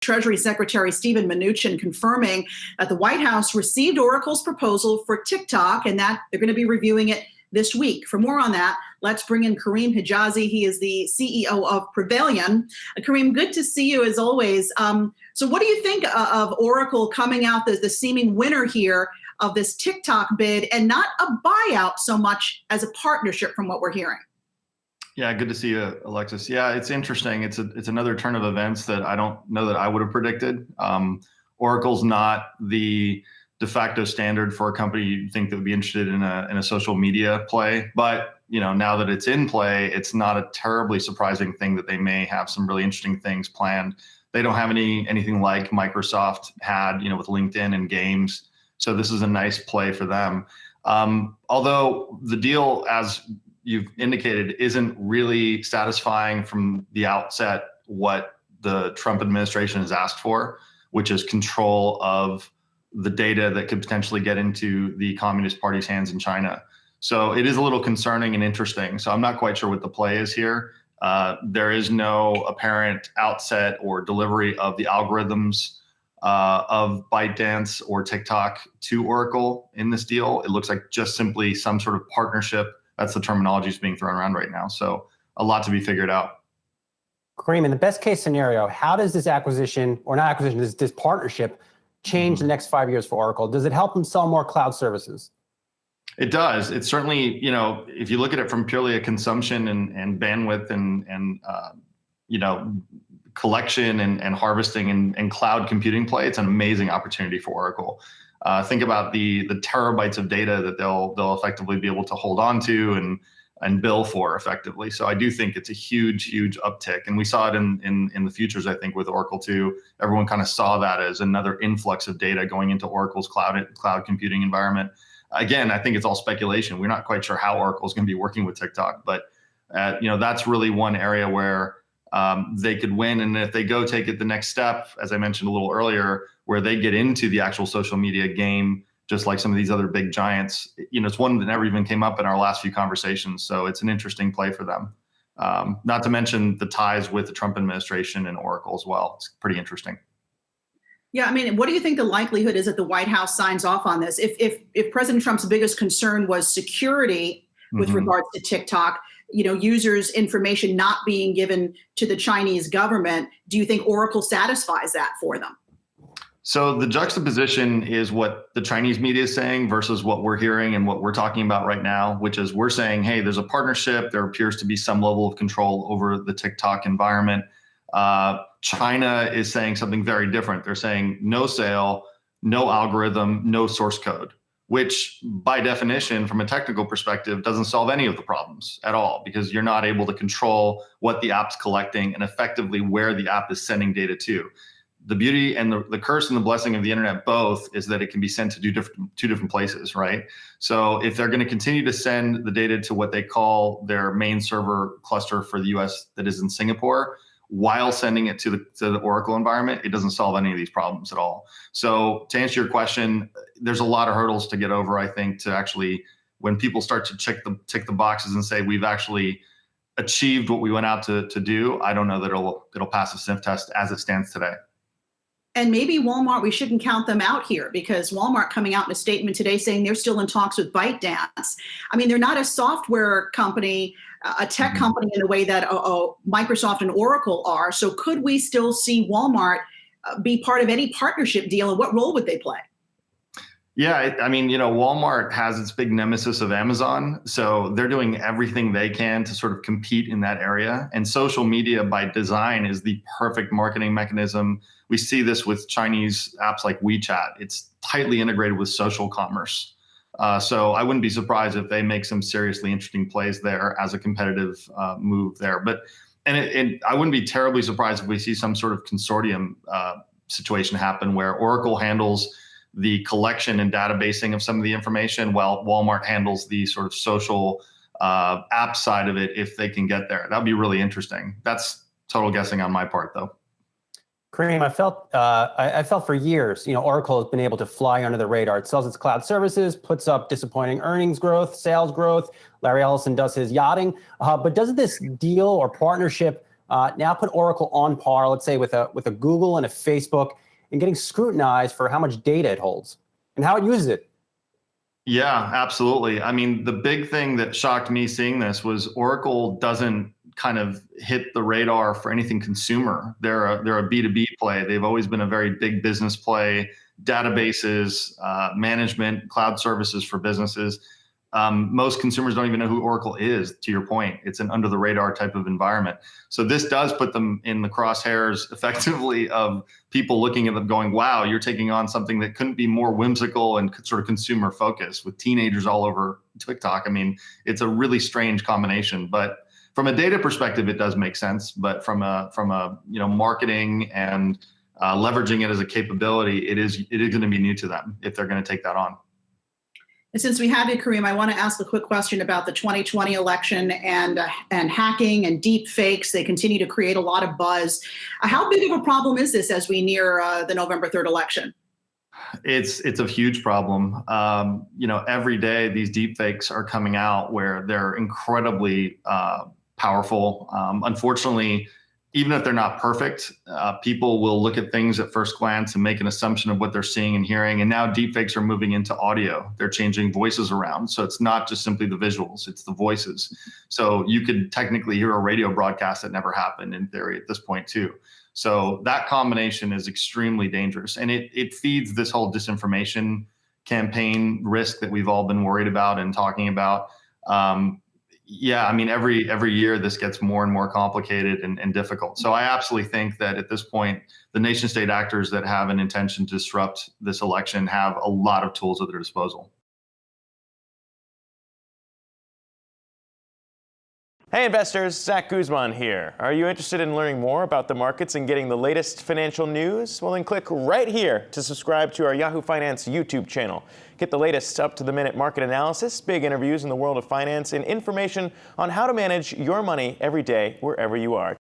Treasury Secretary Steven Mnuchin confirming that the White House received Oracle's proposal for TikTok and that they're going to be reviewing it this week. For more on that, let's bring in Kareem Hijazi. He is the CEO of Prevailion. Kareem, good to see you as always. So what do you think of Oracle coming out as the seeming winner here of this TikTok bid, and not a buyout so much as a partnership from what we're hearing? Yeah, good to see you, Alexis. Yeah, it's interesting. It's another turn of events that I don't know that I would have predicted. Oracle's not the de facto standard for a company you'd think that would be interested in a social media play. But now that it's in play, it's not a terribly surprising thing that they may have some really interesting things planned. They don't have anything like Microsoft had, with LinkedIn and games. So this is a nice play for them. Although the deal, as you've indicated, isn't really satisfying from the outset what the Trump administration has asked for, which is control of the data that could potentially get into the Communist Party's hands in China. So it is a little concerning and interesting. So I'm not quite sure what the play is here. There is no apparent outset or delivery of the algorithms of ByteDance or TikTok to Oracle in this deal. It looks like just simply some sort of partnership. That's the terminology that's being thrown around right now. So a lot to be figured out. Kareem, in the best case scenario, how does this acquisition, or not acquisition, this partnership change the next 5 years for Oracle? Does it help them sell more cloud services? It does. It's certainly, if you look at it from purely a consumption and bandwidth and collection and harvesting and cloud computing play, it's an amazing opportunity for Oracle. Think about the terabytes of data that they'll effectively be able to hold on to and bill for effectively. So I do think it's a huge uptick, and we saw it in the futures. I think with Oracle too, everyone kind of saw that as another influx of data going into Oracle's cloud computing environment. Again, I think it's all speculation. We're not quite sure how Oracle's going to be working with TikTok, but that's really one area where they could win. And if they go take it the next step, as I mentioned a little earlier, where they get into the actual social media game, just like some of these other big giants, it's one that never even came up in our last few conversations. So it's an interesting play for them. Not to mention the ties with the Trump administration and Oracle as well. It's pretty interesting. Yeah, I mean, what do you think the likelihood is that the White House signs off on this? If President Trump's biggest concern was security with regards to TikTok, users' information not being given to the Chinese government, do you think Oracle satisfies that for them? So the juxtaposition is what the Chinese media is saying versus what we're hearing and what we're talking about right now, which is we're saying, hey, there's a partnership. There appears to be some level of control over the TikTok environment. China is saying something very different. They're saying no sale, no algorithm, no source code, which by definition, from a technical perspective, doesn't solve any of the problems at all, because you're not able to control what the app's collecting and effectively where the app is sending data to. The beauty and the curse and the blessing of the internet both is that it can be sent to two different places, right? So if they're going to continue to send the data to what they call their main server cluster for the US that is in Singapore, while sending it to the Oracle environment, it doesn't solve any of these problems at all. So to answer your question, there's a lot of hurdles to get over, I think, to actually, when people start to tick the boxes and say we've actually achieved what we went out to do, I don't know that it'll pass the sniff test as it stands today. And maybe Walmart, we shouldn't count them out here, because Walmart coming out in a statement today saying they're still in talks with ByteDance. I mean, they're not a software company, a tech company in the way that Microsoft and Oracle are. So could we still see Walmart be part of any partnership deal, and what role would they play? Yeah, I mean, Walmart has its big nemesis of Amazon. So they're doing everything they can to sort of compete in that area. And social media by design is the perfect marketing mechanism. We see this with Chinese apps like WeChat. It's tightly integrated with social commerce. So I wouldn't be surprised if they make some seriously interesting plays there as a competitive move there. But I wouldn't be terribly surprised if we see some sort of consortium situation happen where Oracle handles the collection and databasing of some of the information, while Walmart handles the sort of social app side of it, if they can get there. That'd be really interesting. That's total guessing on my part, though. Kareem, I felt for years, Oracle has been able to fly under the radar. It sells its cloud services, puts up disappointing earnings growth, sales growth. Larry Ellison does his yachting. But doesn't this deal or partnership now put Oracle on par, let's say, with a Google and a Facebook, and getting scrutinized for how much data it holds and how it uses it. Yeah, absolutely. I mean, the big thing that shocked me seeing this was Oracle doesn't kind of hit the radar for anything consumer. They're a B2B play. They've always been a very big business play, databases, management, cloud services for businesses. Most consumers don't even know who Oracle is, to your point. It's an under the radar type of environment. So this does put them in the crosshairs effectively of people looking at them going, wow, you're taking on something that couldn't be more whimsical and sort of consumer focused with teenagers all over TikTok. I mean, it's a really strange combination, but from a data perspective, it does make sense. But from a marketing and leveraging it as a capability, it is going to be new to them if they're going to take that on. And since we have you, Kareem, I want to ask a quick question about the 2020 election and hacking and deep fakes. They continue to create a lot of buzz. How big of a problem is this as we near the November 3rd election? It's a huge problem. Every day these deep fakes are coming out where they're incredibly powerful. Unfortunately, even if they're not perfect, people will look at things at first glance and make an assumption of what they're seeing and hearing. And now deepfakes are moving into audio. They're changing voices around. So it's not just simply the visuals, it's the voices. So you could technically hear a radio broadcast that never happened in theory at this point too. So that combination is extremely dangerous. And it feeds this whole disinformation campaign risk that we've all been worried about and talking about. Yeah, I mean, every year this gets more and more complicated and difficult. So I absolutely think that at this point, the nation state actors that have an intention to disrupt this election have a lot of tools at their disposal. Hey investors, Zach Guzman here. Are you interested in learning more about the markets and getting the latest financial news? Well, then click right here to subscribe to our Yahoo Finance YouTube channel. Get the latest up-to-the-minute market analysis, big interviews in the world of finance, and information on how to manage your money every day wherever you are.